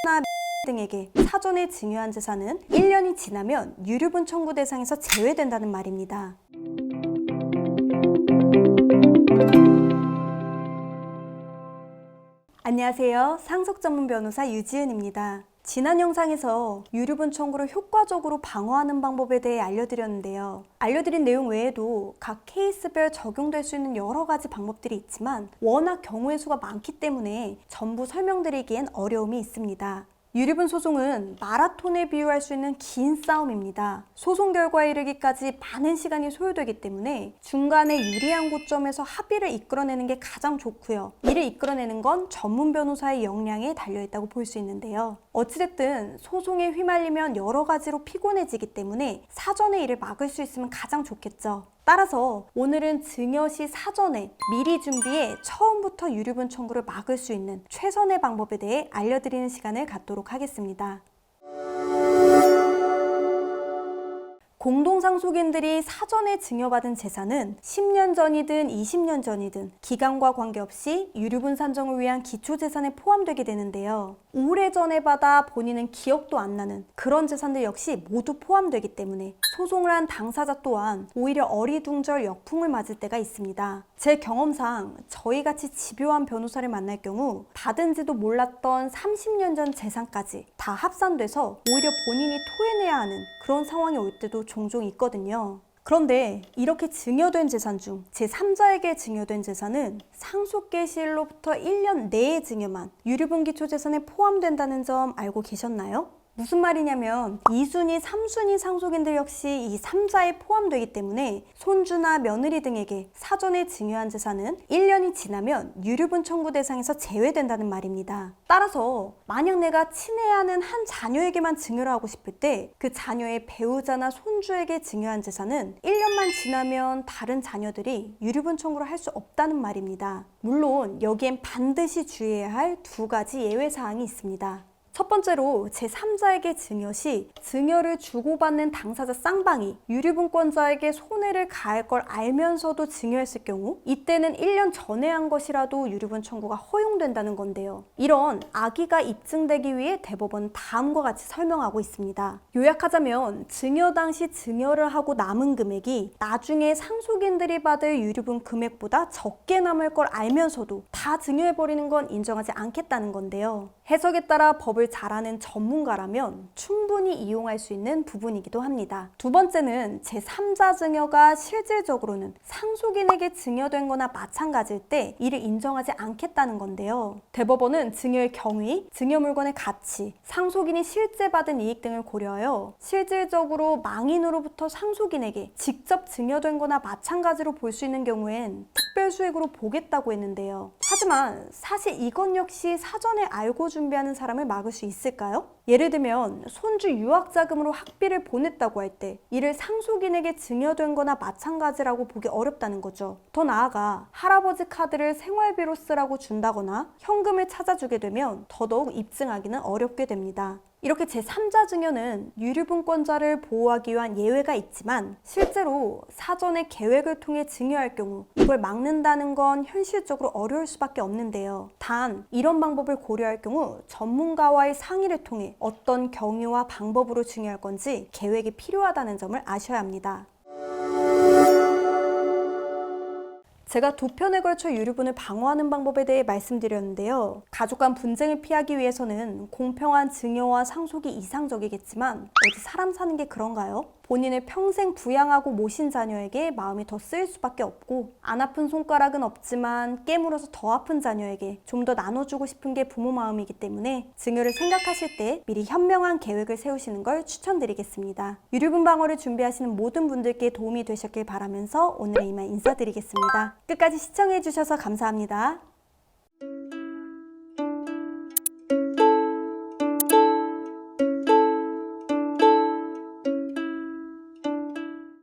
나 등에게 사전에 증여한 재산은 1년이 지나면 유류분 청구 대상에서 제외된다는 말입니다. 안녕하세요. 상속 전문 변호사 유지은입니다. 지난 영상에서 유류분 청구를 효과적으로 방어하는 방법에 대해 알려드렸는데요. 알려드린 내용 외에도 각 케이스별 적용될 수 있는 여러 가지 방법들이 있지만 워낙 경우의 수가 많기 때문에 전부 설명드리기엔 어려움이 있습니다. 유류분 소송은 마라톤에 비유할 수 있는 긴 싸움입니다. 소송 결과에 이르기까지 많은 시간이 소요되기 때문에 중간에 유리한 고점에서 합의를 이끌어내는 게 가장 좋고요. 이를 이끌어내는 건 전문 변호사의 역량에 달려있다고 볼 수 있는데요. 어찌됐든 소송에 휘말리면 여러 가지로 피곤해지기 때문에 사전에 이를 막을 수 있으면 가장 좋겠죠. 따라서 오늘은 증여 시 사전에 미리 준비해 처음부터 유류분 청구를 막을 수 있는 최선의 방법에 대해 알려드리는 시간을 갖도록 하겠습니다. 공동상속인들이 사전에 증여받은 재산은 10년 전이든 20년 전이든 기간과 관계없이 유류분 산정을 위한 기초재산에 포함되게 되는데요. 오래전에 받아 본인은 기억도 안 나는 그런 재산들 역시 모두 포함되기 때문에 소송을 한 당사자 또한 오히려 어리둥절 역풍을 맞을 때가 있습니다. 제 경험상 저희같이 집요한 변호사를 만날 경우 받은지도 몰랐던 30년 전 재산까지 다 합산돼서 오히려 본인이 토해내야 하는 그런 상황이 올 때도 종종 있거든요. 그런데 이렇게 증여된 재산 중 제3자에게 증여된 재산은 상속개시일로부터 1년 내의 증여만 유류분 기초재산에 포함된다는 점 알고 계셨나요? 무슨 말이냐면 2순위, 3순위 상속인들 역시 이 3자에 포함되기 때문에 손주나 며느리 등에게 사전에 증여한 재산은 1년이 지나면 유류분 청구 대상에서 제외된다는 말입니다. 따라서 만약 내가 친해야 하는 한 자녀에게만 증여를 하고 싶을 때 그 자녀의 배우자나 손주에게 증여한 재산은 1년만 지나면 다른 자녀들이 유류분 청구를 할 수 없다는 말입니다. 물론 여기엔 반드시 주의해야 할 두 가지 예외사항이 있습니다. 첫 번째로 제3자에게 증여 시 증여를 주고받는 당사자 쌍방이 유류분권자에게 손해를 가할 걸 알면서도 증여했을 경우 이때는 1년 전에 한 것이라도 유류분 청구가 허용된다는 건데요. 이런 악의가 입증되기 위해 대법원은 다음과 같이 설명하고 있습니다. 요약하자면 증여 당시 증여를 하고 남은 금액이 나중에 상속인들이 받을 유류분 금액보다 적게 남을 걸 알면서도 다 증여해버리는 건 인정하지 않겠다는 건데요. 해석에 따라 법을 잘 아는 전문가라면 충분히 이용할 수 있는 부분이기도 합니다. 두 번째는 제3자 증여가 실질적으로는 상속인에게 증여된 거나 마찬가지일 때 이를 인정하지 않겠다는 건데요. 대법원은 증여의 경위, 증여 물건의 가치, 상속인이 실제 받은 이익 등을 고려하여 실질적으로 망인으로부터 상속인에게 직접 증여된 거나 마찬가지로 볼 수 있는 경우엔 특별수익으로 보겠다고 했는데요. 하지만 사실 이건 역시 사전에 알고 준비하는 사람을 막을 수 있을까요? 예를 들면 손주 유학자금으로 학비를 보냈다고 할 때 이를 상속인에게 증여된 거나 마찬가지라고 보기 어렵다는 거죠. 더 나아가 할아버지 카드를 생활비로 쓰라고 준다거나 현금을 찾아주게 되면 더더욱 입증하기는 어렵게 됩니다. 이렇게 제3자 증여는 유류분권자를 보호하기 위한 예외가 있지만 실제로 사전에 계획을 통해 증여할 경우 이걸 막는다는 건 현실적으로 어려울 수밖에 없는데요. 단 이런 방법을 고려할 경우 전문가와의 상의를 통해 어떤 경위와 방법으로 증여할 건지 계획이 필요하다는 점을 아셔야 합니다. 제가 두 편에 걸쳐 유류분을 방어하는 방법에 대해 말씀드렸는데요. 가족 간 분쟁을 피하기 위해서는 공평한 증여와 상속이 이상적이겠지만 어디 사람 사는 게 그런가요? 본인을 평생 부양하고 모신 자녀에게 마음이 더 쓰일 수밖에 없고 안 아픈 손가락은 없지만 깨물어서 더 아픈 자녀에게 좀 더 나눠주고 싶은 게 부모 마음이기 때문에 증여를 생각하실 때 미리 현명한 계획을 세우시는 걸 추천드리겠습니다. 유류분 방어를 준비하시는 모든 분들께 도움이 되셨길 바라면서 오늘 이만 인사드리겠습니다. 끝까지 시청해주셔서 감사합니다.